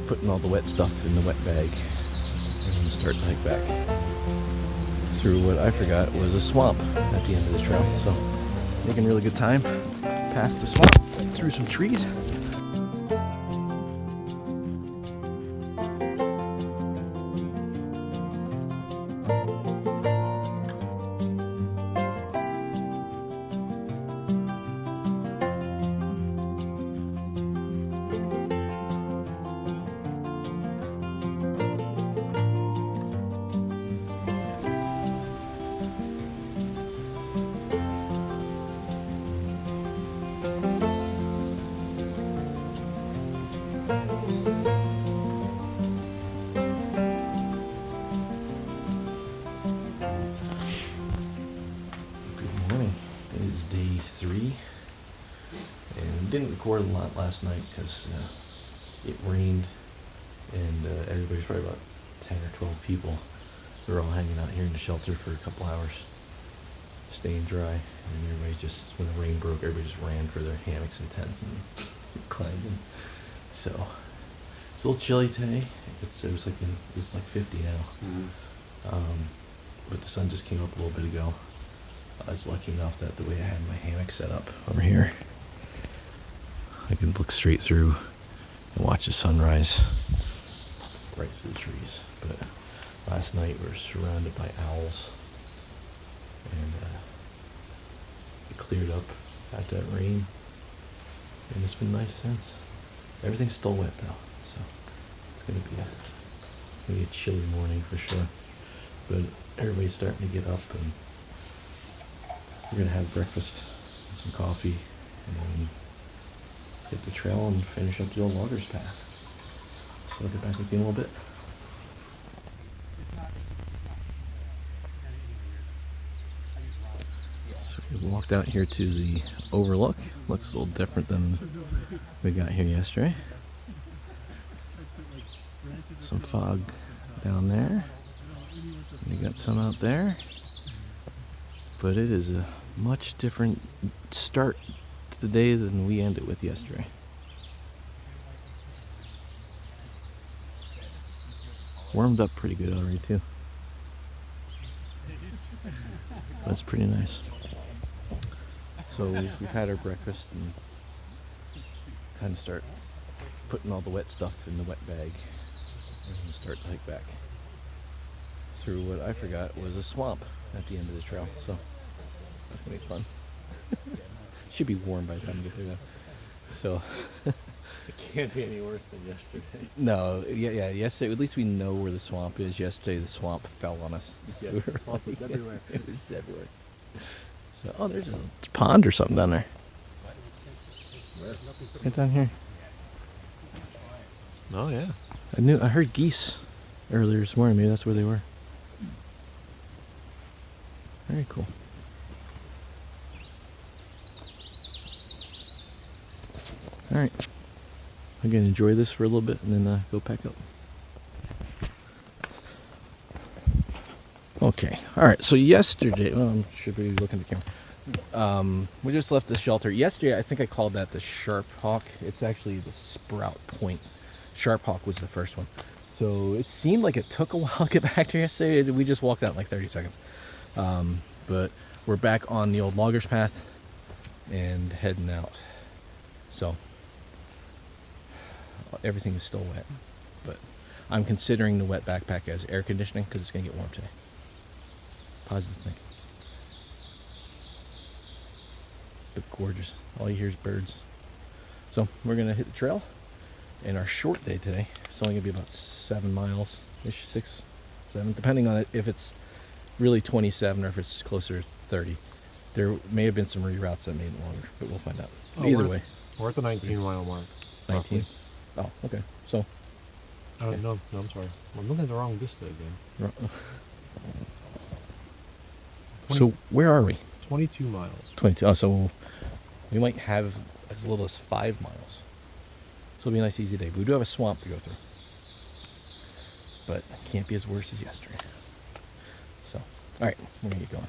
putting all the wet stuff in the wet bag and start to hike back through what I forgot was a swamp at the end of the trail. So making really good time past the swamp, through some trees. Day 3, and didn't record a lot last night because it rained, and everybody's probably about 10 or 12 people. They're all hanging out here in the shelter for a couple hours, staying dry, and everybody just, when the rain broke, everybody just ran for their hammocks and tents and climbing. So it's a little chilly today. It's like 50 now. But the sun just came up a little bit ago. I was lucky enough that the way I had my hammock set up over here, I can look straight through and watch the sunrise right through the trees. But last night we were surrounded by owls, and it cleared up after that rain, and it's been nice since. Everything's still wet though, so it's gonna be a chilly morning for sure. But everybody's starting to get up, and we're gonna have breakfast and some coffee, and then hit the trail and finish up the old loggers path. So I'll get back with you in a little bit. So we walked out here to the overlook. Looks a little different than we got here yesterday. Some fog down there. We got some out there. But it is a much different start to the day than we ended with yesterday. Warmed up pretty good already too. That's pretty nice. So we've had our breakfast and kind of start putting all the wet stuff in the wet bag and start to hike back through what I forgot was a swamp at the end of the trail. So that's gonna be fun. Should be warm by the time we get there though. So it can't be any worse than yesterday. No, yeah. Yesterday, at least we know where the swamp is. Yesterday, the swamp fell on us. Yeah, So the swamp was everywhere. It was everywhere. So, oh, there's a pond or something down there. Where? Right down here. Oh yeah. I heard geese earlier this morning. Maybe that's where they were. Very cool. All right. I'm going to enjoy this for a little bit and then go pack up. Okay. All right. So yesterday, should we look in the camera? We just left the shelter. Yesterday, I think I called that the Sharp Hawk. It's actually the Sprout Point. Sharp Hawk was the first one. So it seemed like it took a while to get back there yesterday. We just walked out in like 30 seconds. But we're back on the old loggers path and heading out. So everything is still wet, but I'm considering the wet backpack as air conditioning because it's going to get warm today. Positive thing. But gorgeous. All you hear is birds. So we're going to hit the trail. And our short day today, it's only going to be about 7 miles ish, 6, 7, depending on it, if it's really 27 or if it's closer to 30. There may have been some reroutes that made it longer, but we'll find out. Either way. We're at the 19-mile mark. 19? Oh, okay. So. Oh, no, I'm sorry. I'm looking at the wrong vista again. So where are we? 22 miles. 22. Oh, so we might have as little as 5 miles. So it'll be a nice, easy day. But we do have a swamp to go through. But it can't be as worse as yesterday. So, all right, we're going to get going.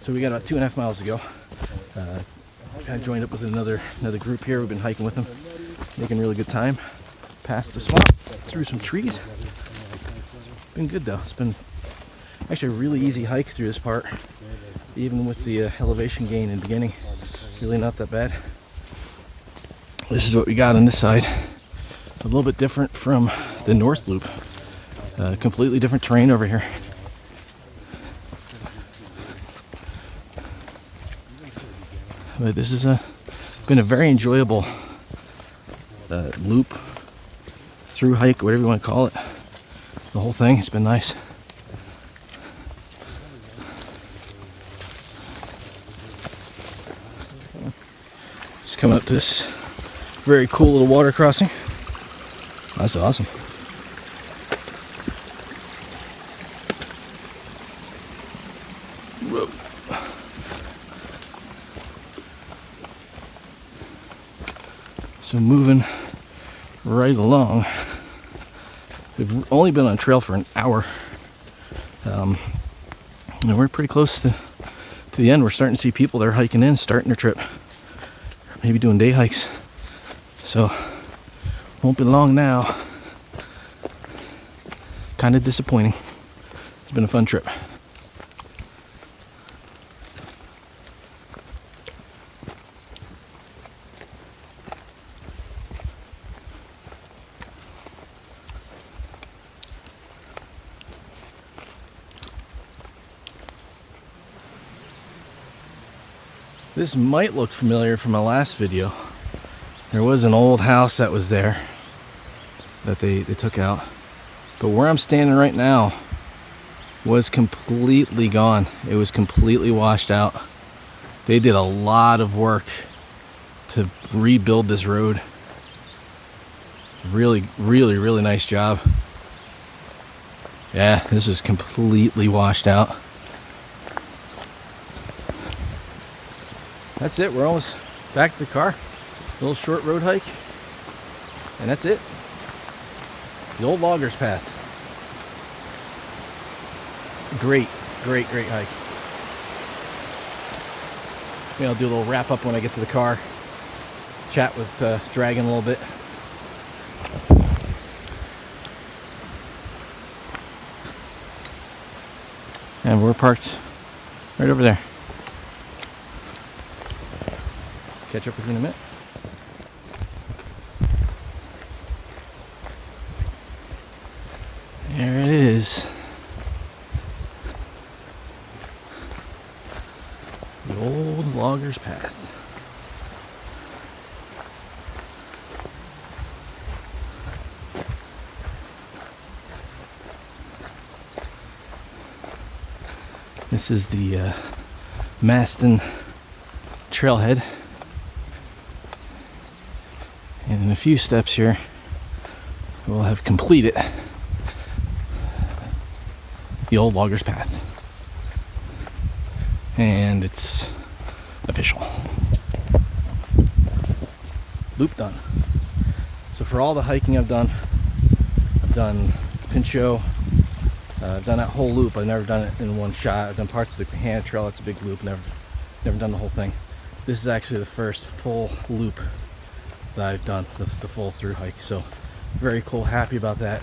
So we got about 2.5 miles to go. Kind of joined up with another group here. We've been hiking with them, making really good time. Past the swamp, through some trees. Been good though. It's been actually a really easy hike through this part, even with the elevation gain in the beginning. Really not that bad. This is what we got on this side. A little bit different from the North Loop. Completely different terrain over here. But this has been a very enjoyable loop, through hike, whatever you want to call it. The whole thing, it's been nice. Just coming up to this very cool little water crossing. That's awesome. Whoa. So moving right along. We've only been on trail for an hour. And we're pretty close to the end. We're starting to see people that are hiking in, starting their trip. Maybe doing day hikes. So, won't be long now. Kind of disappointing. It's been a fun trip. This might look familiar from my last video. There was an old house that was there that they took out. But where I'm standing right now was completely gone. It was completely washed out. They did a lot of work to rebuild this road. Really, really, really nice job. Yeah, this is completely washed out. That's it, we're almost back to the car. A little short road hike. And that's it. The old loggers path. Great, great, great hike. Maybe I'll do a little wrap up when I get to the car. Chat with Dragon a little bit. And we're parked right over there. Catch up with you in a minute. There it is. The old loggers path. This is the Masten trailhead. And in a few steps here, we'll have completed the old loggers path. And it's official. Loop done. So for all the hiking I've done Pinchot, I've done that whole loop. I've never done it in one shot. I've done parts of the Hannah Trail, it's a big loop, never done the whole thing. This is actually the first full loop that I've done, the full through hike. So very cool, happy about that,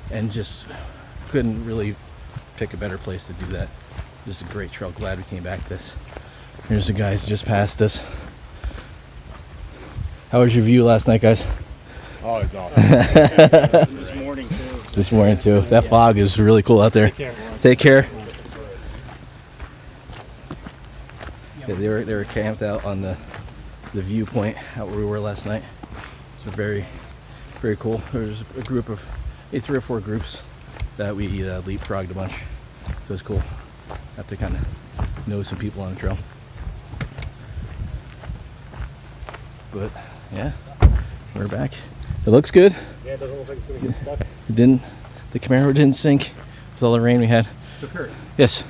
and just couldn't really pick a better place to do that. This is a great trail, glad we came back to this. Here's the guys that just passed us. How was your view last night, guys? Oh, it's awesome. This morning too. This morning too. That fog is really cool out there. Take care. Yeah, they were camped out on the viewpoint out where we were last night. So very, very cool. There was a group of 3 or 4 groups that we leapfrogged a bunch. So it's cool. Have to kind of know some people on the trail. But yeah, we're back. It looks good. Yeah, it doesn't look like it's gonna get stuck. It didn't. The Camaro didn't sink with all the rain we had. So Kurt, Yes,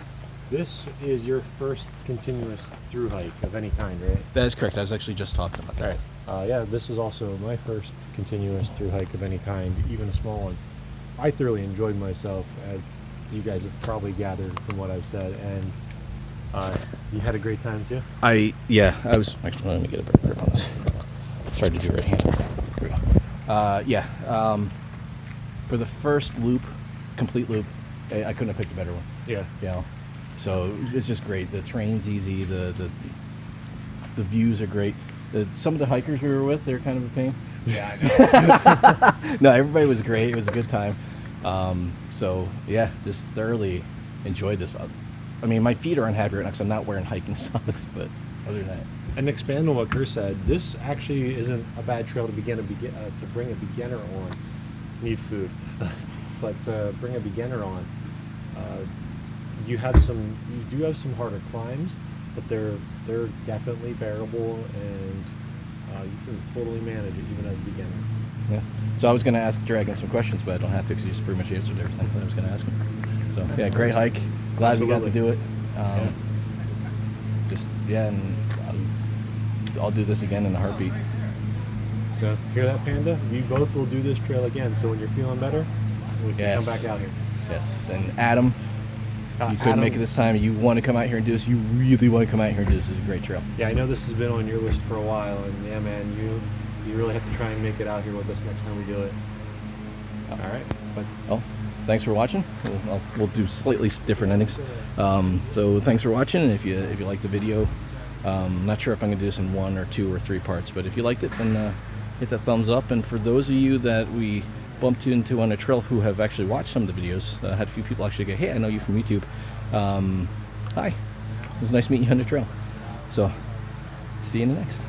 this is your first continuous through hike of any kind, right? that is correct. I was actually just talking about that. Yeah, this is also my first continuous through hike of any kind, even a small one. I thoroughly enjoyed myself, as you guys have probably gathered from what I've said, and You had a great time too? I was actually, let me get a better grip on this. Sorry to do right-handed. Here we go. For the first loop, complete loop, I couldn't have picked a better one. Yeah. You know, so it's just great. The terrain's easy. The views are great. Some of the hikers we were with, they were kind of a pain. Yeah, I know. No, everybody was great. It was a good time. So yeah, just thoroughly enjoyed this. I mean, my feet are unhappy right now because I'm not wearing hiking socks, but other than that. And expand on what Kerr said, this actually isn't a bad trail to to bring a beginner on. Need food, but bring a beginner on. You do have some harder climbs, but they're definitely bearable, and you can totally manage it even as a beginner. Yeah. So I was going to ask Dragon some questions, but I don't have to because you just pretty much answered everything that I was going to ask him. So yeah, great hike. Glad we got to do it. And I'll do this again in a heartbeat. So hear that, Panda? We both will do this trail again. So when you're feeling better, we can come back out here. Yes. And Adam, you couldn't make it this time. You want to come out here and do this. You really want to come out here and do this. This is a great trail. Yeah, I know this has been on your list for a while, and yeah, man, you really have to try and make it out here with us next time we do it. All right. But well, thanks for watching. We'll do slightly different endings. So thanks for watching, and if you liked the video, I'm not sure if I'm gonna do this in 1 or 2 or 3 parts, but if you liked it, then hit that thumbs up. And for those of you that we bumped into on a trail who have actually watched some of the videos, I had a few people actually go, "Hey, I know you from YouTube. Hi, it was nice meeting you on the trail." So see you in the next.